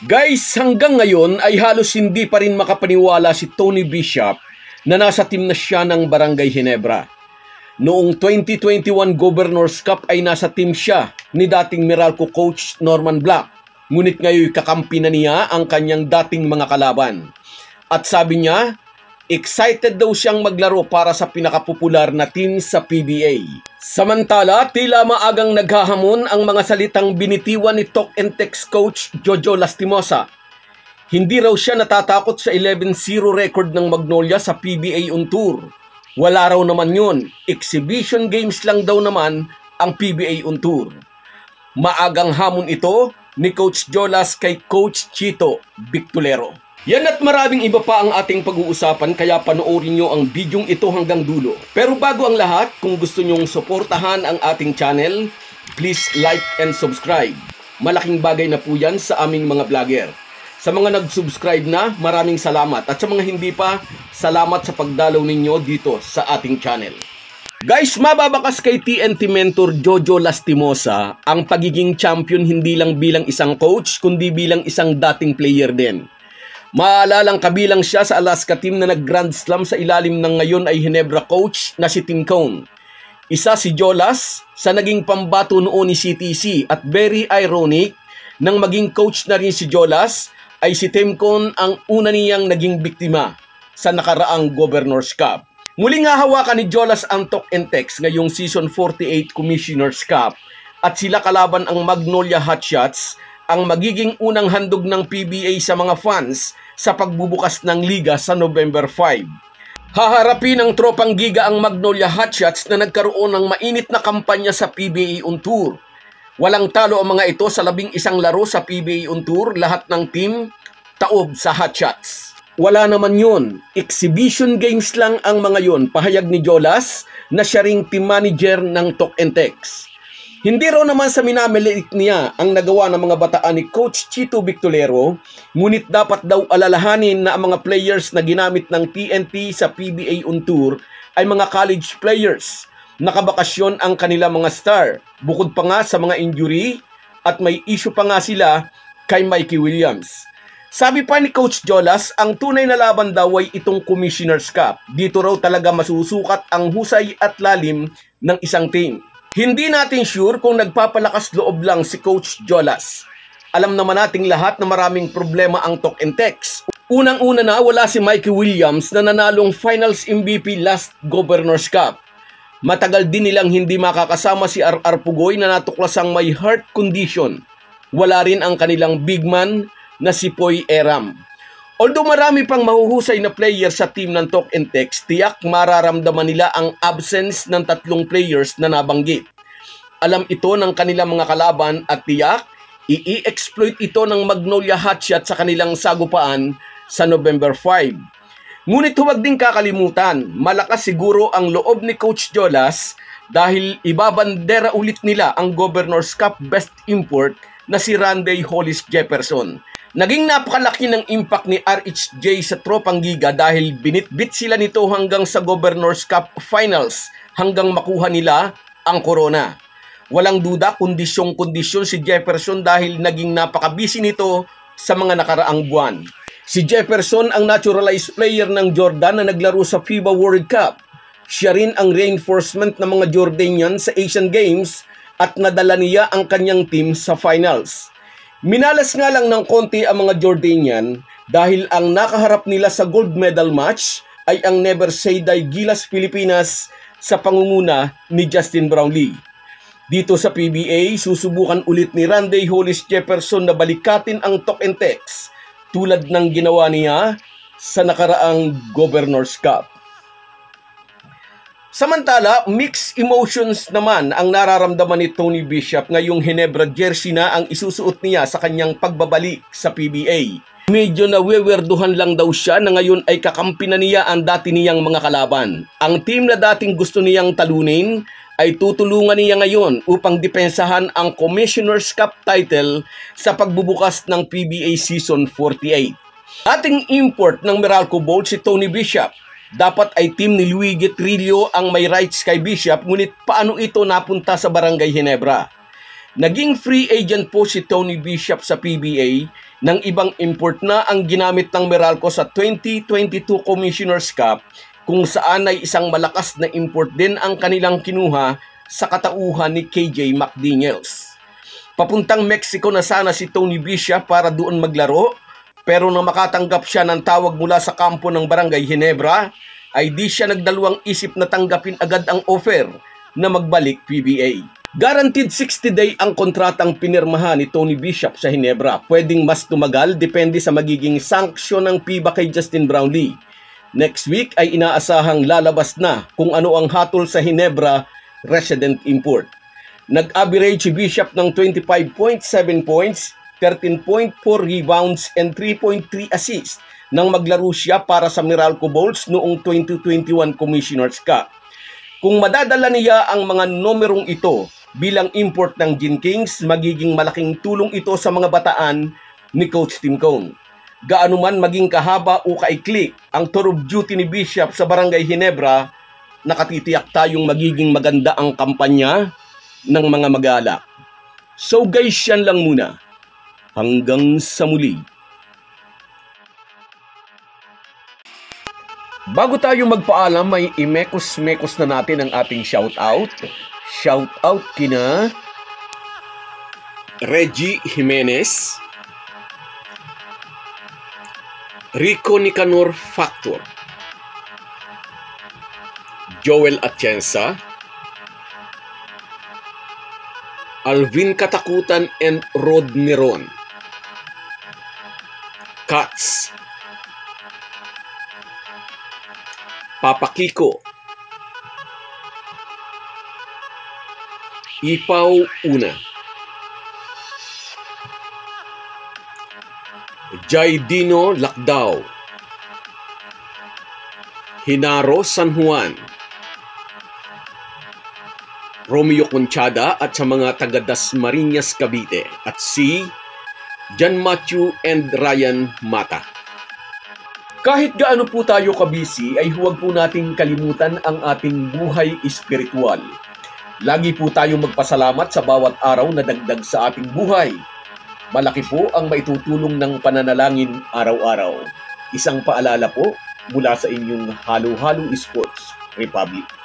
Guys, hanggang ngayon ay halos hindi pa rin makapaniwala si Tony Bishop na nasa team na siya ng Barangay Ginebra. Noong 2021 Governors Cup ay nasa team siya ni dating Meralco coach Norman Black. Ngunit ngayon kakampi na niya ang kanyang dating mga kalaban. At sabi niya, excited daw siyang maglaro para sa pinakapopular na team sa PBA. Samantala, tila maagang naghahamon ang mga salitang binitiwan ni Talk and Text coach Jojo Lastimosa. Hindi raw siya natatakot sa 11-0 record ng Magnolia sa PBA on Tour. Wala raw naman yun. Exhibition games lang daw naman ang PBA on Tour. Maagang hamon ito ni Coach Jolas kay Coach Chito Victolero. Yan at maraming iba pa ang ating pag-uusapan kaya panoorin nyo ang bidyong ito hanggang dulo. Pero bago ang lahat, kung gusto nyong suportahan ang ating channel, please like and subscribe. Malaking bagay na po yan sa aming mga vlogger. Sa mga nag-subscribe na, maraming salamat. At sa mga hindi pa, salamat sa pagdalaw ninyo dito sa ating channel. Guys, mababakas kay TNT mentor Jojo Lastimosa ang pagiging champion hindi lang bilang isang coach, kundi bilang isang dating player din. Maalalang kabilang siya sa Alaska team na nag-Grand Slam sa ilalim ng ngayon ay Ginebra coach na si Tim Cone. Isa si Jolas sa naging pambato noon ni CTC at very ironic nang maging coach na rin si Jolas ay si Tim Cone ang una niyang naging biktima sa nakaraang Governors Cup. Muling hahawakan ni Jolas ang Talk and Text ngayong Season 48 Commissioners Cup at sila kalaban ang Magnolia Hotshots ang magiging unang handog ng PBA sa mga fans sa pagbubukas ng liga sa November 5. Haharapin ng tropang giga ang Magnolia Hotshots na nagkaroon ng mainit na kampanya sa PBA on Tour. Walang talo ang mga ito sa 11 laro sa PBA on Tour, lahat ng team taob sa Hotshots. Wala naman yun. Exhibition games lang ang mga yun, pahayag ni Jolas na siya ring team manager ng Talk and Text. Hindi raw naman sa minamaliit niya ang nagawa ng mga bataan ni Coach Chito Victolero, ngunit dapat daw alalahanin na ang mga players na ginamit ng TNT sa PBA on Tour ay mga college players. Nakabakasyon ang kanilang mga star, bukod pa nga sa mga injury at may issue pa nga sila kay Mikey Williams. Sabi pa ni Coach Jolas, ang tunay na laban daw ay itong Commissioners Cup. Dito raw talaga masusukat ang husay at lalim ng isang team. Hindi natin sure kung nagpapalakas loob lang si Coach Jolas. Alam naman nating lahat na maraming problema ang Talk and Text. Unang-una na wala si Mikey Williams na nanalong Finals MVP last Governors Cup. Matagal din nilang hindi makakasama si RR Pugoy na natuklasang may heart condition. Wala rin ang kanilang big man na si Poy Eram. Although marami pang mahuhusay na player sa team ng Talk and Text, tiyak mararamdaman nila ang absence ng tatlong players na nabanggit. Alam ito ng kanilang mga kalaban at tiyak, i-exploit ito ng Magnolia Hotshots sa kanilang sagupaan sa November 5. Ngunit huwag din kakalimutan, malakas siguro ang loob ni Coach Jolas dahil ibabandera ulit nila ang Governors Cup Best Import na si Randy Hollis Jefferson. Naging napakalaki ng impact ni RHJ sa tropang giga dahil binitbit sila nito hanggang sa Governors Cup Finals hanggang makuha nila ang corona. Walang duda, kondisyong-kondisyon si Jefferson dahil naging napakabisi nito sa mga nakaraang buwan. Si Jefferson ang naturalized player ng Jordan na naglaro sa FIBA World Cup. Siya rin ang reinforcement ng mga Jordanian sa Asian Games at nadala niya ang kanyang team sa finals. Minalas nga lang ng konti ang mga Jordanian dahil ang nakaharap nila sa gold medal match ay ang Never Say Die Gilas Pilipinas sa pangunguna ni Justin Brownlee. Dito sa PBA, susubukan ulit ni Randy Hollis Jefferson na balikatin ang Talk and Text tulad ng ginawa niya sa nakaraang Governors Cup. Samantala, mixed emotions naman ang nararamdaman ni Tony Bishop ngayong Ginebra jersey na ang isusuot niya sa kanyang pagbabalik sa PBA. Medyo nawewerduhan lang daw siya na ngayon ay kakampi na niya ang dati niyang mga kalaban. Ang team na dating gusto niyang talunin ay tutulungan niya ngayon upang depensahan ang Commissioners Cup title sa pagbubukas ng PBA Season 48. Ating import ng Meralco Bowl si Tony Bishop. Dapat ay team ni Luigi Trillo ang may rights kay Bishop, ngunit paano ito napunta sa Barangay Ginebra? Naging free agent po si Tony Bishop sa PBA nang ibang import na ang ginamit ng Meralco sa 2022 Commissioner's Cup, kung saan ay isang malakas na import din ang kanilang kinuha sa katauhan ni KJ McDaniels. Papuntang Mexico na sana si Tony Bishop para doon maglaro, pero nang makatanggap siya ng tawag mula sa kampo ng Barangay Ginebra, ay di siya nagdalawang isip na tanggapin agad ang offer na magbalik PBA. Guaranteed 60-day ang kontratang pinirmahan ni Tony Bishop sa Ginebra. Pwedeng mas tumagal depende sa magiging sanksyon ng FIBA kay Justin Brownlee. Next week ay inaasahang lalabas na kung ano ang hatol sa Ginebra resident import. Nag-average si Bishop ng 25.7 points, 13.4 rebounds and 3.3 assists nang maglaro siya para sa Meralco Bulls noong 2021 Commissioner's Cup. Kung madadala niya ang mga numerong ito bilang import ng Gin Kings, magiging malaking tulong ito sa mga bataan ni Coach Tim Cone. Gaano man maging kahaba o kaikli ang tour of duty ni Bishop sa Barangay Ginebra, nakatitiyak tayong magiging maganda ang kampanya ng mga mag-aalak. So guys, yan lang muna. Hanggang sa muli. Bago tayo magpaalam, may imekos-mekos na natin ang ating shoutout. Shoutout kina Reggie Jimenez, Rico Nicanor Factor, Joel Atienza, Alvin Katakutan and Rod Neron, Katz, Papa Kiko, Ipaw Una, Jai Dino Lakdao, Hinaro San Juan, Romeo Conchada at sa mga taga Dasmariñas, Cavite, at si John Matthew and Ryan Mata. Kahit gaano po tayo kabisi, ay huwag po nating kalimutan ang ating buhay espiritual. Lagi po tayong magpasalamat sa bawat araw na dagdag sa ating buhay. Malaki po ang maitutulong ng pananalangin araw-araw. Isang paalala po mula sa inyong Halo Halo Sports Republic.